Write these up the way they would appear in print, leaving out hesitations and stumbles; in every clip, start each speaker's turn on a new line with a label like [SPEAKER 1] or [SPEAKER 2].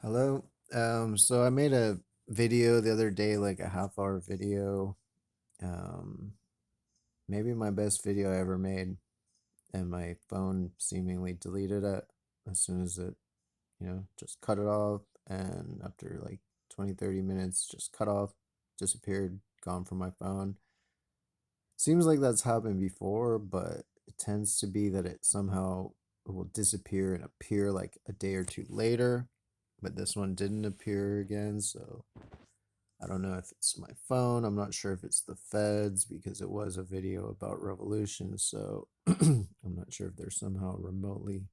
[SPEAKER 1] Hello. So I made a video the other day, like a half-hour video. Um, Maybe my best video I ever made, and my phone seemingly deleted it as soon as it, just cut it off. And after like 20, 30 minutes, just cut off, disappeared, gone from my phone. Seems like that's happened before, but it tends to be that it somehow will disappear and appear like a day or two later. But this one didn't appear again, so I don't know if it's my phone. I'm not sure if it's the feds because it was a video about revolution. So I'm not sure if they're somehow remotely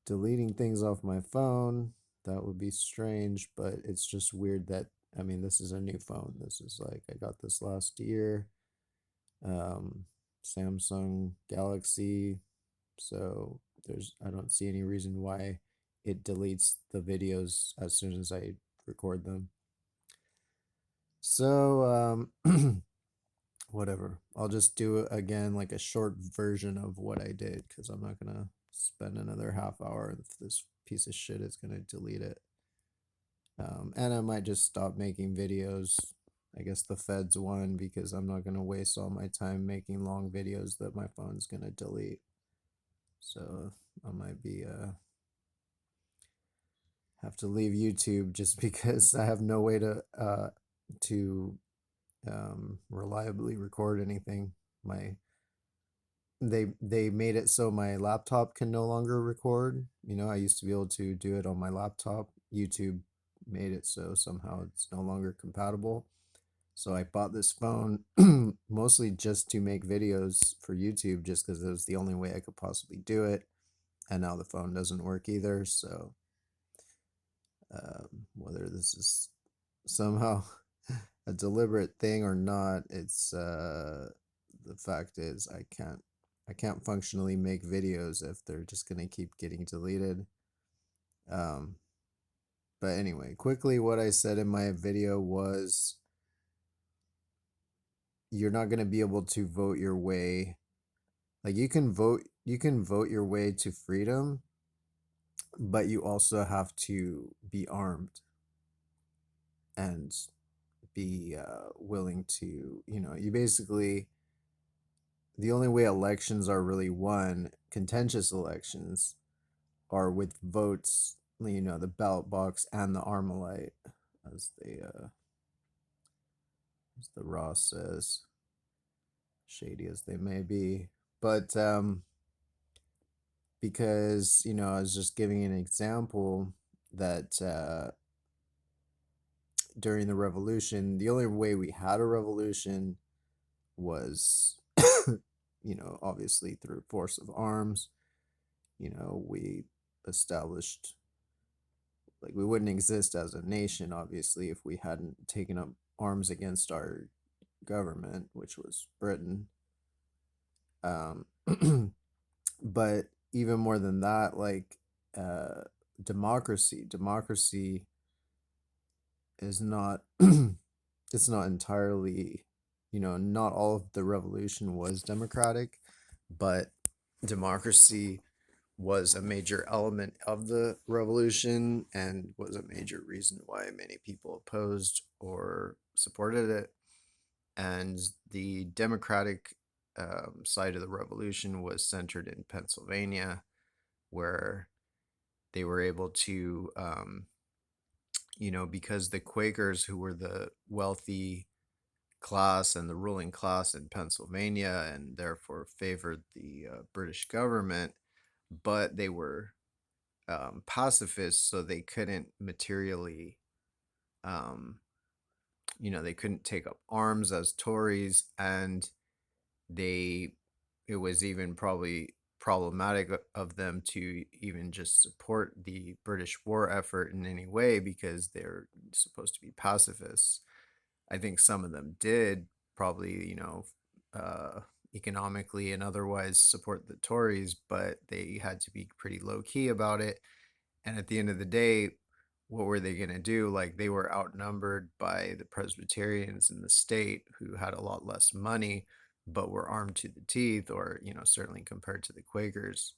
[SPEAKER 1] deleting things off my phone. That would be strange, but it's just weird that, I mean, this is a new phone. This is like, I got this last year. Um, Samsung Galaxy. So I don't see any reason why it deletes the videos as soon as I record them. So, whatever. I'll just do it again, like a short version of what I did, because I'm not gonna spend another half hour if this piece of shit is gonna delete it. And I might just stop making videos. I guess the feds won because I'm not gonna waste all my time making long videos that my phone's gonna delete. So I might be have to leave YouTube just because I have no way to reliably record anything. My they made it so my laptop can no longer record. I used to be able to do it on my laptop. YouTube made it so somehow it's no longer compatible. So I bought this phone mostly just to make videos for YouTube, just because it was the only way I could possibly do it. And now the phone doesn't work either. So whether this is somehow a deliberate thing or not, it's the fact is I can't functionally make videos if they're just gonna keep getting deleted. Um, but anyway, quickly, what I said in my video was you're not gonna be able to vote your way. Like you can vote your way to freedom, but you also have to be armed and be willing to, you basically, the only way elections are really won, contentious elections, are with votes, the ballot box and the Armalite, as the Ross says, shady as they may be. But because, I was just giving an example that during the revolution, the only way we had a revolution was, obviously through force of arms. We established, like, we wouldn't exist as a nation, obviously, if we hadn't taken up arms against our government, which was Britain. Um, but even more than that, like, uh, democracy is not, it's not entirely, not all of the revolution was democratic, but democracy was a major element of the revolution and was a major reason why many people opposed or supported it. And the Democratic side of the revolution was centered in Pennsylvania, where they were able to, because the Quakers, who were the wealthy class and the ruling class in Pennsylvania, and therefore favored the British government, but they were pacifists, so they couldn't materially, um, they couldn't take up arms as Tories, and they, it was even probably problematic of them to even just support the British war effort in any way because they're supposed to be pacifists. I think some of them did probably, uh, economically and otherwise support the Tories, but they had to be pretty low key about it. And at the end of the day, what were they going to do? Like, they were outnumbered by the Presbyterians in the state, who had a lot less money, but were armed to the teeth, or, certainly compared to the Quakers.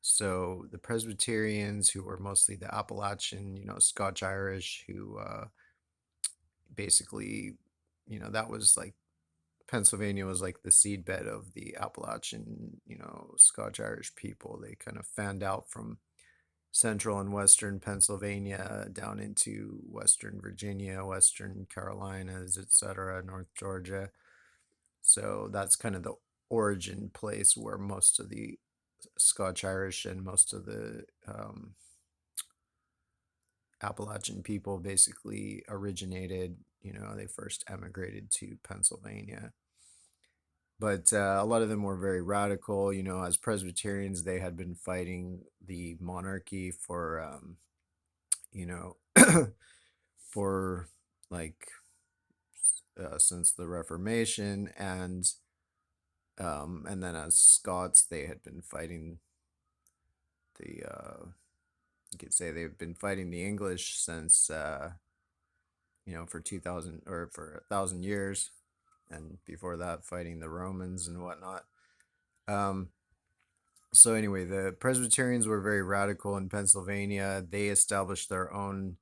[SPEAKER 1] So the Presbyterians, who were mostly the Appalachian, Scotch Irish, who basically, that was like Pennsylvania was like the seedbed of the Appalachian, Scotch Irish people. They kind of fanned out from central and western Pennsylvania down into western Virginia, western Carolinas, etc., North Georgia. So that's kind of the origin place where most of the Scotch Irish and most of the Appalachian people basically originated. They first emigrated to Pennsylvania. But a lot of them were very radical. As Presbyterians, they had been fighting the monarchy for, you know, for like since the Reformation, and then as Scots, they had been fighting the you could say they've been fighting the English since for 2000 or for 1,000 years, and before that fighting the Romans and whatnot. So anyway, the Presbyterians were very radical in Pennsylvania. They established their own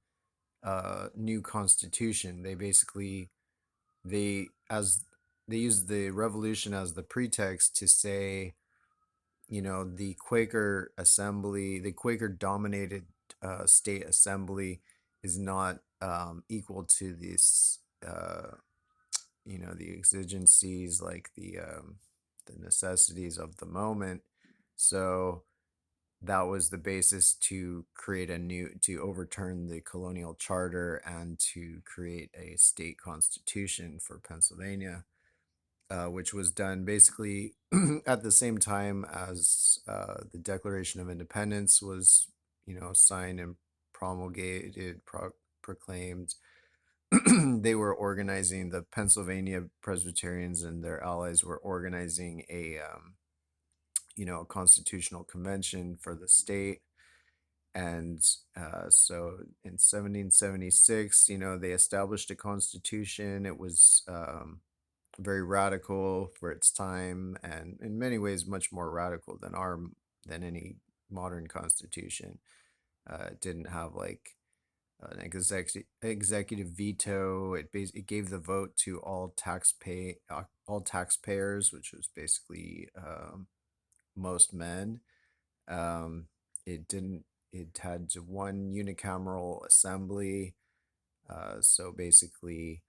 [SPEAKER 1] new constitution. They basically they used the revolution as the pretext to say, the Quaker assembly, the Quaker dominated state assembly is not equal to this, the exigencies, like the necessities of the moment. So that was the basis to create to overturn the colonial charter and to create a state constitution for Pennsylvania, which was done basically at the same time as the Declaration of Independence was, signed and promulgated, proclaimed. They were organizing, the Pennsylvania Presbyterians and their allies were organizing a constitutional convention for the state. And so in 1776, they established a constitution. It was very radical for its time, and in many ways much more radical than any modern constitution. It didn't have like an executive veto. It gave the vote to all taxpayers, which was basically most men. Um, it didn't. It had one unicameral assembly. So basically,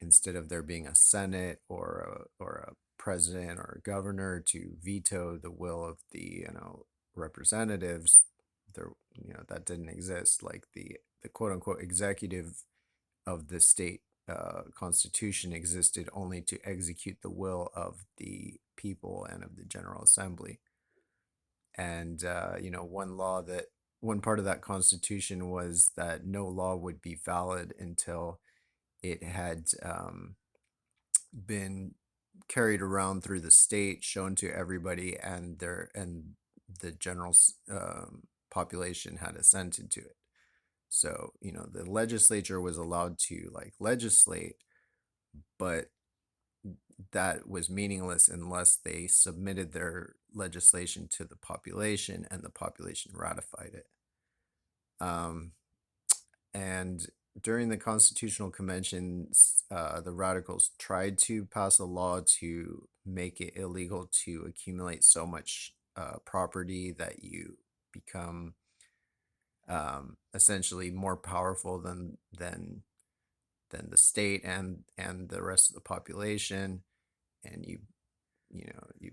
[SPEAKER 1] instead of there being a senate or a president or a governor to veto the will of the representatives, there that didn't exist. Like the quote unquote executive of the state constitution existed only to execute the will of the people and of the General Assembly. And one part of that constitution was that no law would be valid until it had been carried around through the state, shown to everybody, and the general population had assented to it. So the legislature was allowed to like legislate, but that was meaningless unless they submitted their legislation to the population and the population ratified it. And during the Constitutional Convention, the radicals tried to pass a law to make it illegal to accumulate so much property that you become essentially more powerful than the state and the rest of the population, and you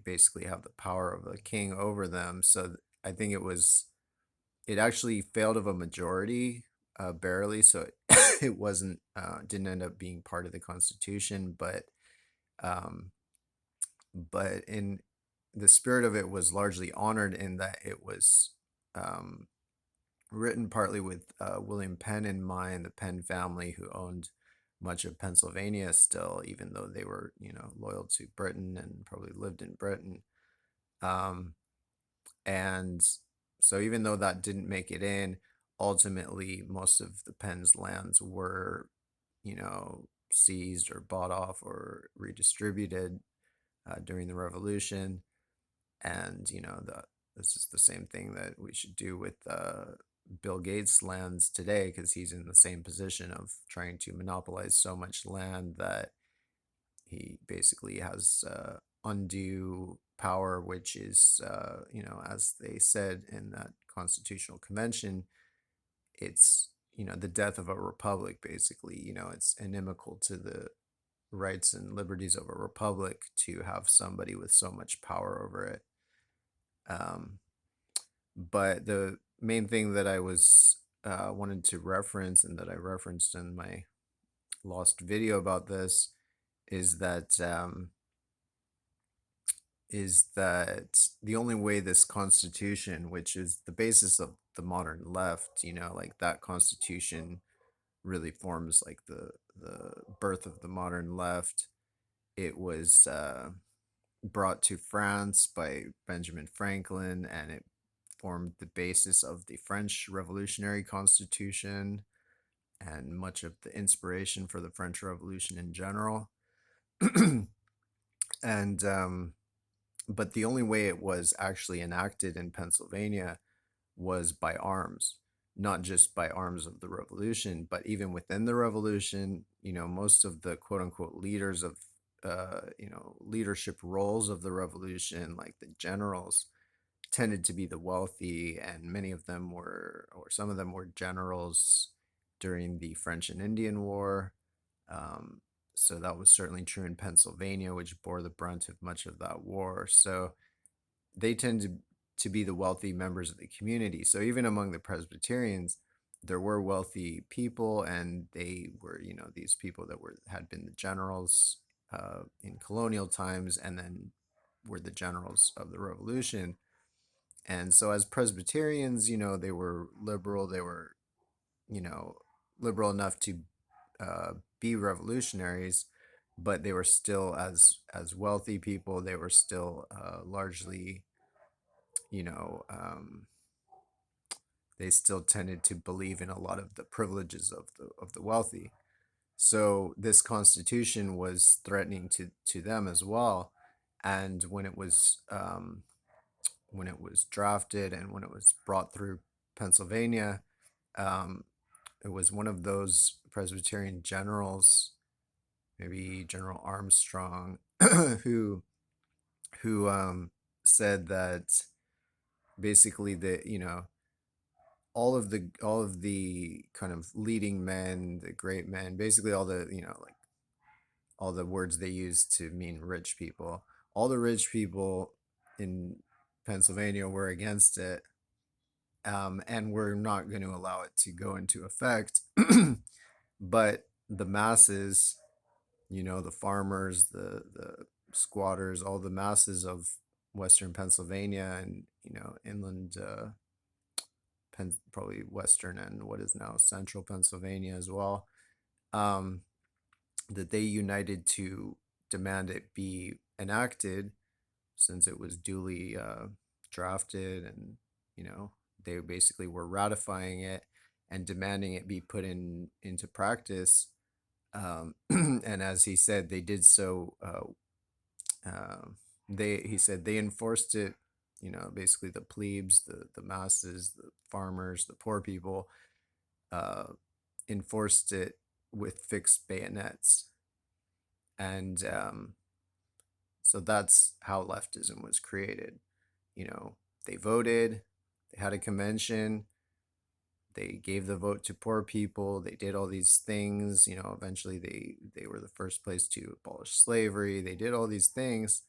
[SPEAKER 1] basically have the power of a king over them. So I think it actually failed of a majority, barely. So it wasn't didn't end up being part of the Constitution, um, but in the spirit of it was largely honored in that it was um, written partly with William Penn in mind, the Penn family who owned much of Pennsylvania still, even though they were loyal to Britain and probably lived in Britain. Um, and so even though that didn't make it in, ultimately most of the Penn's lands were, seized or bought off or redistributed during the Revolution. And, this is the same thing that we should do with Bill Gates' lands today, because he's in the same position of trying to monopolize so much land that he basically has undue power, which is, as they said in that constitutional convention, it's, the death of a republic, basically. It's inimical to the rights and liberties of a republic to have somebody with so much power over it. Um, but the main thing that I was wanted to reference, and that I referenced in my lost video about this, is that the only way this constitution, which is the basis of the modern left, like that constitution really forms like the birth of the modern left. It was brought to France by Benjamin Franklin, and it formed the basis of the French Revolutionary Constitution and much of the inspiration for the French Revolution in general. And but the only way it was actually enacted in Pennsylvania was by arms, not just by arms of the revolution, but even within the revolution, most of the quote unquote leaders of, leadership roles of the revolution, like the generals, tended to be the wealthy, and many of them were, or some of them were generals during the French and Indian War. Um, so that was certainly true in Pennsylvania, which bore the brunt of much of that war. So they tend to be the wealthy members of the community. So even among the Presbyterians, there were wealthy people, and they were, these people that had been the generals in colonial times, and then were the generals of the Revolution. And so as Presbyterians, they were liberal. They were, you know, liberal enough to be revolutionaries, but they were still, as wealthy people, they were still largely, you know, they still tended to believe in a lot of the privileges of the wealthy. So this constitution was threatening to them as well. And when it was drafted and when it was brought through Pennsylvania, um, it was one of those Presbyterian generals, maybe General Armstrong, who said that basically that, all of the kind of leading men, the great men, basically all the, like all the words they use to mean rich people, all the rich people in Pennsylvania were against it, and we're not going to allow it to go into effect. But the masses, the farmers, the squatters, all the masses of Western Pennsylvania and, inland, probably Western and what is now Central Pennsylvania as well, um, that they united to demand it be enacted, since it was duly drafted, and, they basically were ratifying it and demanding it be put into practice. And as he said, they did so. He said they enforced it. Basically the plebes, the masses, the farmers, the poor people, uh, enforced it with fixed bayonets, and so that's how leftism was created. They voted, they had a convention, they gave the vote to poor people, they did all these things. Eventually they were the first place to abolish slavery, they did all these things,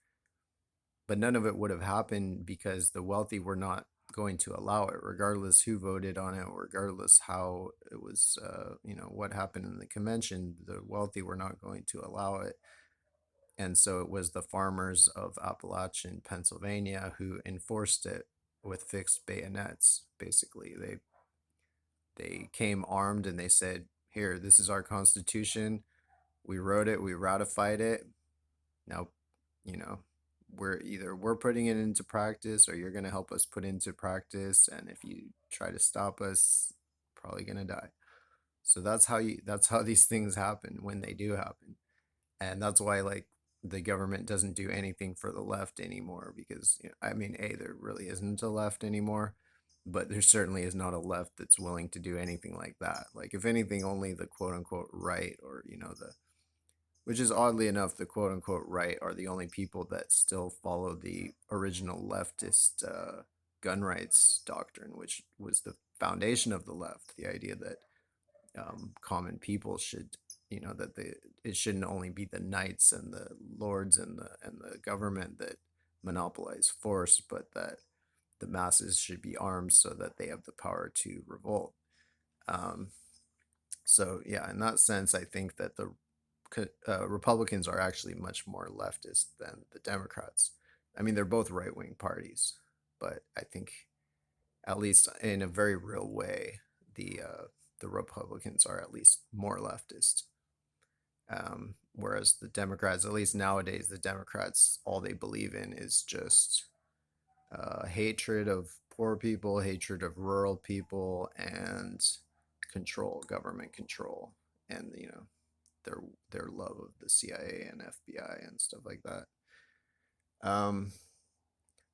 [SPEAKER 1] but none of it would have happened because the wealthy were not going to allow it, regardless who voted on it, regardless how it was, what happened in the convention. The wealthy were not going to allow it. And so it was the farmers of Appalachian Pennsylvania who enforced it with fixed bayonets. Basically, they came armed and they said, "Here, this is our constitution. We wrote it, we ratified it. Now, you know, we're putting it into practice, or you're going to help us put into practice, and if you try to stop us, probably going to die." So that's how these things happen when they do happen. And that's why, like, the government doesn't do anything for the left anymore because, I mean, there really isn't a left anymore, but there certainly is not a left that's willing to do anything like that. Like, if anything, only the quote unquote right, or, which is oddly enough, the quote unquote right are the only people that still follow the original leftist gun rights doctrine, which was the foundation of the left. The idea that common people should, that it shouldn't only be the knights and the lords and the government that monopolize force, but that the masses should be armed so that they have the power to revolt. Um, so yeah, in that sense, I think that the Republicans are actually much more leftist than the Democrats. I mean, they're both right wing parties, but I think, at least in a very real way, the Republicans are at least more leftist. Whereas the Democrats, at least nowadays, the Democrats, all they believe in is just hatred of poor people, hatred of rural people, and control, government control, and their their love of the CIA and FBI and stuff like that. Um,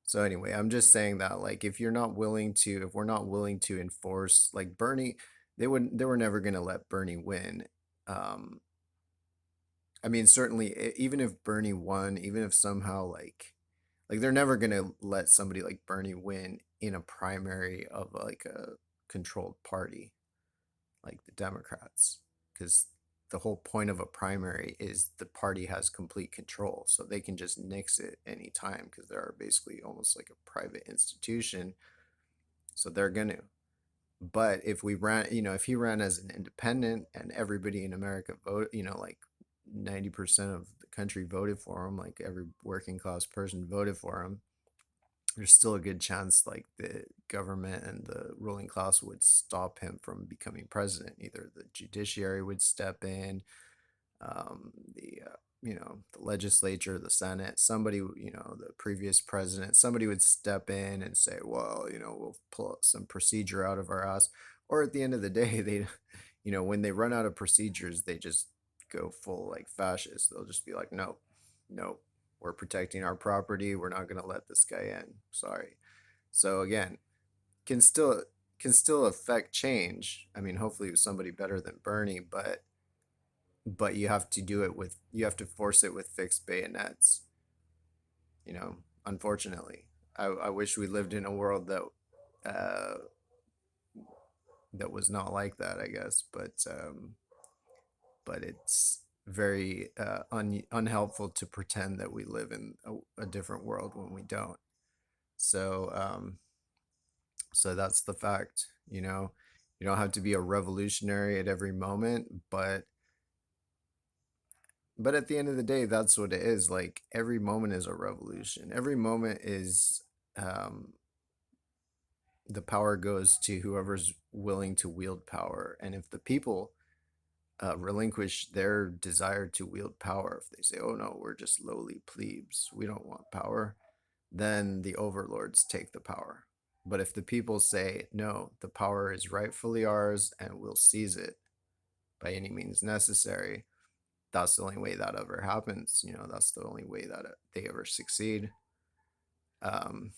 [SPEAKER 1] so anyway, I'm just saying that, like, if we're not willing to enforce, like Bernie, they were never gonna let Bernie win. Um, I mean, certainly, even if Bernie won, even if somehow, like they're never gonna let somebody like Bernie win in a primary of like a controlled party like the Democrats, because the whole point of a primary is the party has complete control, so they can just nix it anytime because they're basically almost like a private institution. So they're gonna. But if we ran, if he ran as an independent and everybody in America vote, like 90% of the country voted for him, like every working class person voted for him, there's still a good chance like the government and the ruling class would stop him from becoming president. Either the judiciary would step in, the legislature, the Senate, somebody, the previous president, somebody would step in and say, well, we'll pull some procedure out of our ass. Or at the end of the day, they, when they run out of procedures, they just go full like fascist. They'll just be like, no, no, we're protecting our property. We're not going to let this guy in. Sorry. So again, can still can still affect change. I mean, hopefully with somebody better than Bernie, but you have to force it with fixed bayonets. You know, unfortunately, I wish we lived in a world uh, that was not like that. I guess, but it's very unhelpful to pretend that we live in a different world when we don't. So so that's the fact. You don't have to be a revolutionary at every moment, but at the end of the day, that's what it is. Like, every moment is a revolution. Every moment is, um, the power goes to whoever's willing to wield power. And if the people relinquish their desire to wield power, if they say, oh no, we're just lowly plebes, we don't want power, then the overlords take the power. But if the people say, no, the power is rightfully ours and we'll seize it by any means necessary, that's the only way that ever happens. That's the only way that they ever succeed. Um,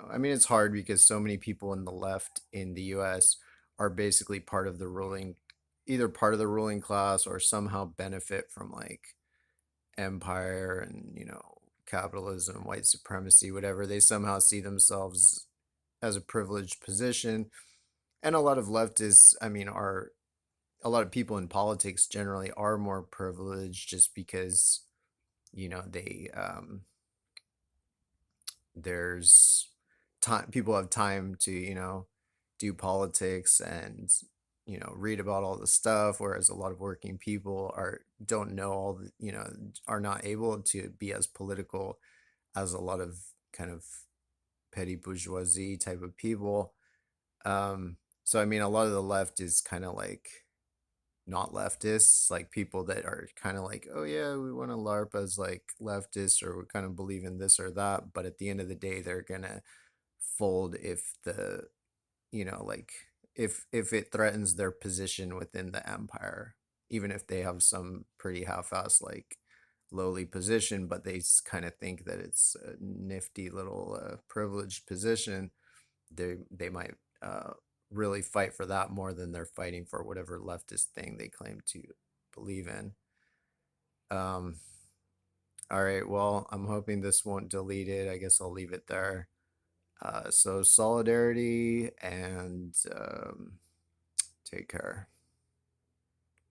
[SPEAKER 1] I mean, it's hard because so many people in the left in the US are basically part of the ruling, either part of the ruling class or somehow benefit from like empire and, capitalism, white supremacy, whatever. They somehow see themselves as a privileged position. And a lot of leftists, I mean, are a lot of people in politics generally are more privileged just because they there's time, people have time to do politics and read about all the stuff, whereas a lot of working people don't know all the, are not able to be as political as a lot of kind of petty bourgeoisie type of people. So I mean, a lot of the left is kind of like not leftists, like people that are kind of like, oh yeah, we want to LARP as like leftists, or we kind of believe in this or that. But at the end of the day, they're gonna fold if like if it threatens their position within the empire, even if they have some pretty half-ass like lowly position, but they kind of think that it's a nifty little privileged position, they might really fight for that more than they're fighting for whatever leftist thing they claim to believe in. All right, well, I'm hoping this won't delete it. I guess I'll leave it there. So solidarity and take care.